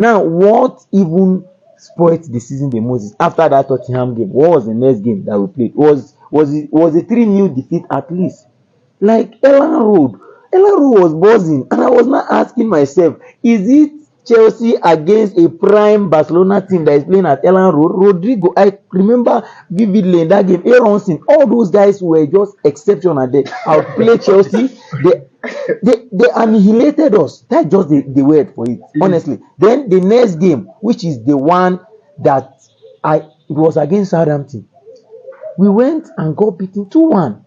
Now, what even spoiled the season the most is after that Tottenham game. What was the next game that we played? Was a 3-0 defeat at least. Like Ellen Road was buzzing, and I was not asking myself, is it Chelsea against a prime Barcelona team that is playing at Ellen Road? Rodrigo, I remember vividly in that game. Aronson, all those guys were just exceptional. They outplayed Chelsea. They annihilated us. That's just the word for it, honestly. Then the next game, which is the one that it was against Southampton. We went and got beaten 2-1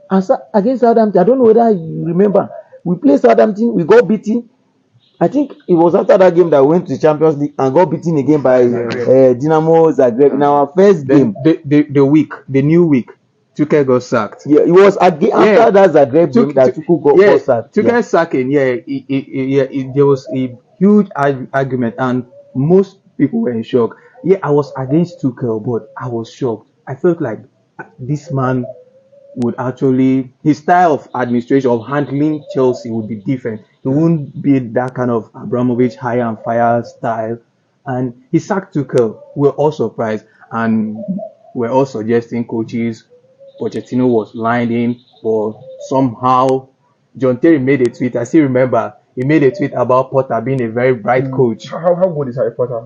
against Southampton. I don't know whether you remember. We played Southampton, we got beaten. I think it was after that game that we went to the Champions League and got beaten again by Dinamo Zagreb in our first game. The new week, Tuchel got sacked. Yeah, it was after that Zagreb game that Tuchel got sacked. Tuchel sacking, there was a huge argument and most people were in shock. Yeah, I was against Tuchel, but I was shocked. I felt like this man would actually, his style of administration, of handling Chelsea would be different. He wouldn't be that kind of Abramovich hire and fire style. And he sacked Tuchel. We're all surprised. And we're all suggesting coaches, Pochettino was lined in, but somehow John Terry made a tweet. I still remember he made a tweet about Potter being a very bright coach. How good is Harry Potter?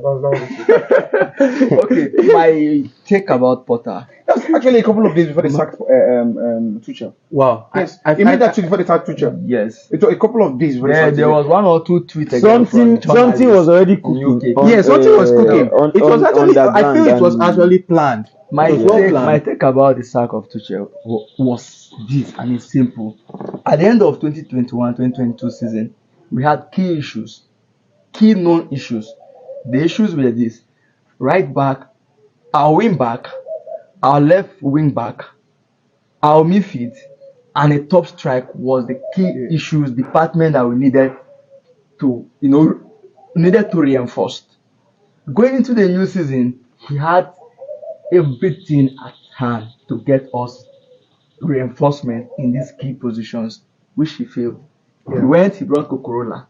Okay, my take about Potter. That's actually a couple of days before they sacked Tuchel. Wow. Yes, he made that tweet before they sacked Tuchel. Yes. It was a couple of days before they sacked there was one or two tweets. Something was already cooking. Something was cooking. It was actually, I feel it was actually planned. My take about the sack of Tuchel was this, and it's simple. At the end of 2021-2022 season, we had key known issues. The issues were this: right back, our wing back, our left wing back, our midfield, and a top strike was the key issues department that we needed to reinforce. Going into the new season, he had everything at hand to get us reinforcement in these key positions, which he failed. Yeah. He brought Kokorola.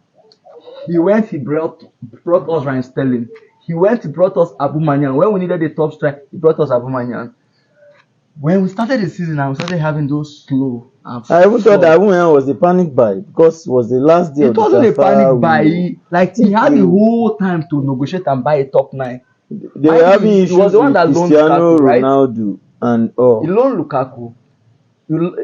He brought us Ryan Sterling. He brought us Aubameyang. When we needed a top strike, he brought us Aubameyang. When we started the season, I started having those slow. I even thought that Aubameyang was a panic buy because it was the last day. It wasn't a panic buy. He had the whole time to negotiate and buy a top 9. They were having issues with Cristiano Ronaldo and You loaned Lukaku.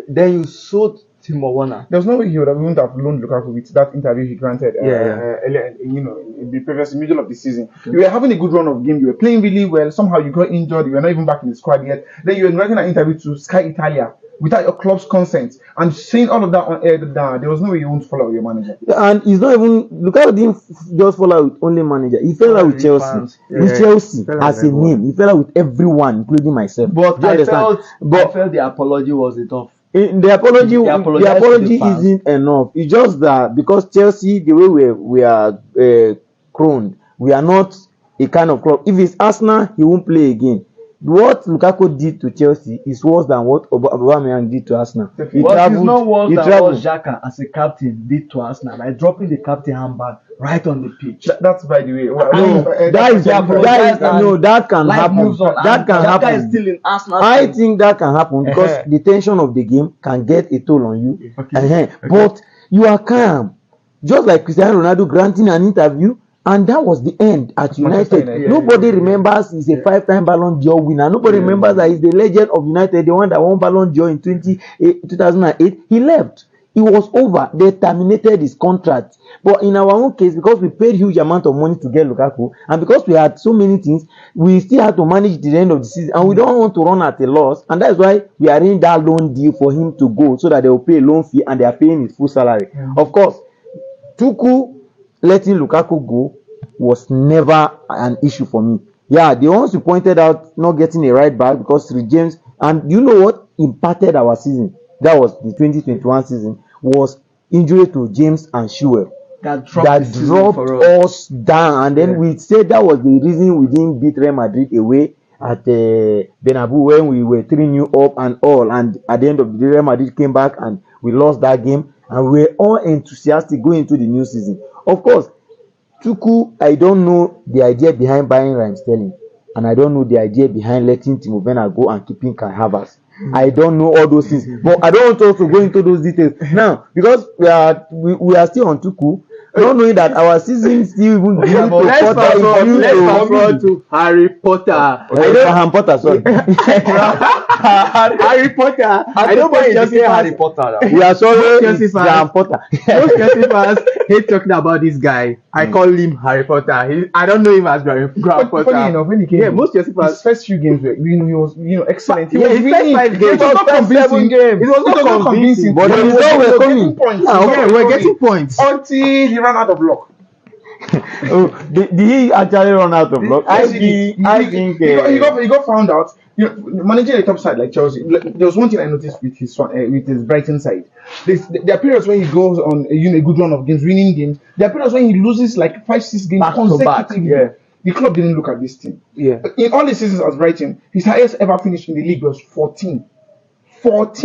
Then you sold Timo Werner. There's no way he wouldn't have loaned Lukaku with that interview he granted earlier, in the previous middle of the season. Okay. You were having a good run of games. You were playing really well. Somehow you got injured. You were not even back in the squad yet. Then you were granting an interview to Sky Italia without your club's consent and saying all of that on air. There was no way you won't follow your manager. And he's not even Lukaku didn't just follow with only manager. He fell out with Chelsea. With Chelsea as a name, he fell out with everyone, including myself. But I felt the apology was enough. The apology isn't enough. It's just that because Chelsea, the way we are crowned, we are not a kind of club. If it's Arsenal, he won't play again. What Lukaku did to Chelsea is worse than what Aubameyang did to Arsenal. It's not worse than what Xhaka as a captain did to Arsenal by dropping the captain handbag right on the pitch. That's by the way. That can happen. That can happen. Is still in Arsenal. I think that can happen because the tension of the game can get a toll on you. Okay. But you are calm, just like Cristiano Ronaldo granting an interview. And that was the end at United. Nobody remembers he's a 5-time Ballon d'Or winner. Nobody remembers that he's the legend of United, the one that won Ballon d'Or in 2008. He left. It was over. They terminated his contract. But in our own case, because we paid huge amount of money to get Lukaku, and because we had so many things, we still had to manage the end of the season, and we don't want to run at a loss. And that's why we arranged that loan deal for him to go, so that they will pay a loan fee and they are paying his full salary. Of course, Tuchel letting Lukaku go was never an issue for me. Yeah, the ones you pointed out not getting a right back because James, and you know what impacted our season? That was the 2021 season, was injury to James and Schuell. That dropped us down, and then we said that was the reason we didn't beat Real Madrid away at Bernabeu when we were 3-0 up and all. And at the end of the day, Real Madrid came back and we lost that game, and we were all enthusiastic going into the new season. Of course, Tuchel, I don't know the idea behind buying Raheem Sterling, and I don't know the idea behind letting Timo Werner go and keeping Kai Havertz. I don't know all those things, but I don't want us to go into those details now because we are still on Tuchel. Not knowing that our season still even let's to Harry Potter. Harry Potter, sorry. Harry Potter. I don't want to say Harry Potter. We are sorry, Harry Potter. Most Chelsea fans hate talking about this guy. I call him Harry Potter. I don't know him as Graham Potter. Funny enough, when he came, most Chelsea fans, his first few games were, he was, excellent. He was his first 5 games, it was not convincing. It was not convincing, but the result were coming. We're getting points until he ran out of luck. Did he actually run out of luck? I think he got found out. Managing a top side like Chelsea, there was one thing I noticed with his Brighton side. There are periods when he goes on a good run of games, winning games. There are periods when he loses like 5-6 games consecutively. Yeah. The club didn't look at this thing. Yeah. In all the seasons as Brighton, his highest ever finish in the league was 14. But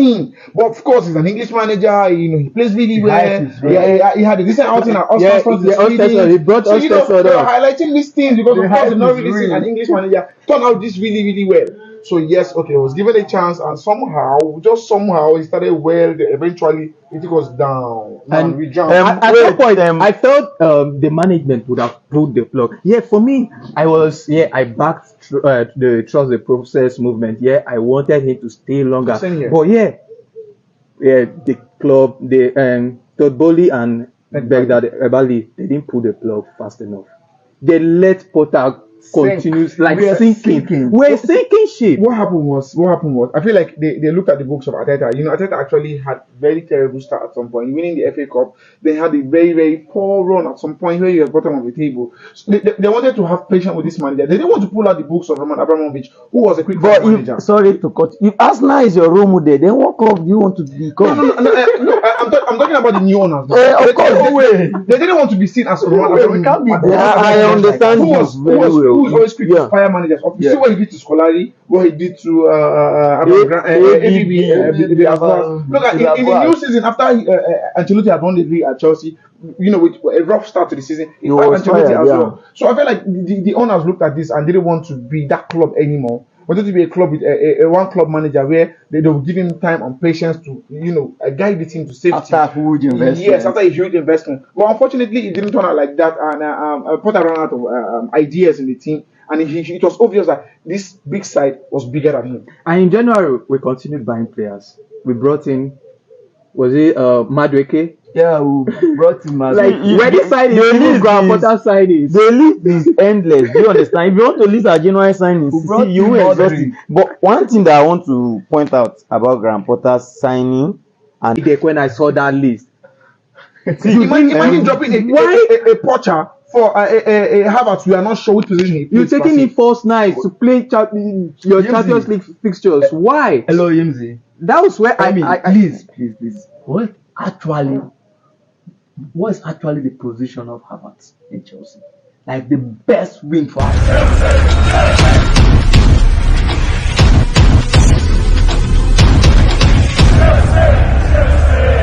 of course, he's an English manager. He plays really well. He had a decent outing at Oxford. He brought Oxford up. They're highlighting these things because of course, they're not really seeing an English manager turn out this really, really well. So yes, okay, he was given a chance, and somehow, he started well. Eventually, it was down, and we jumped. At that point, I felt the management would have pulled the plug. Yeah, for me, I backed the trust the process movement. Yeah, I wanted him to stay longer. But the club, Todd Bowley and Begdad Ebali, they didn't pull the plug fast enough. They let Potter continues like sinking. We're sinking ship. What happened was I feel like they looked at the books of Arteta. Arteta actually had very terrible start at some point, winning the FA Cup. They had a very, very poor run at some point where he was bottom of the table. So they wanted to have patience with this manager. They didn't want to pull out the books of Roman Abramovich, who was a quick manager. Sorry to cut. If Arsenal is your role model, then what club do you want to become? No, I'm talking about the new owners. Of course, they didn't want to be seen as Roman Abramovich. I understand this very well. Who is always quick to fire managers. You see what he did to Scolari, what he did to ABB. Look at in the new season after Ancelotti had won the league at Chelsea, with a rough start to the season, he fired Ancelotti as well. So I feel like the owners looked at this and didn't want to be that club anymore. Wanted to be a club with a one club manager where they will give him time and patience to guide the team to safety. After a huge investment. Yes, after a huge investment. But unfortunately, it didn't turn out like that, and Potter ran out of ideas in the team, and it was obvious that this big side was bigger than him. And in January, we continued buying players. We brought in, was it Madueke? Yeah, we brought him as like where the side is, Graham Potter side is. The list is endless. Do you understand? If you want to list our January signings, you will exhaust it. But one thing that I want to point out about Graham Potter's signing, and when I saw that list, imagine dropping a Potter for a Havertz. We are not sure which position he plays. You're taking him false nights to play your Champions League fixtures. Why? Hello, Yimzy. That was where please. What is actually the position of Havertz in Chelsea? Like the best wing for us.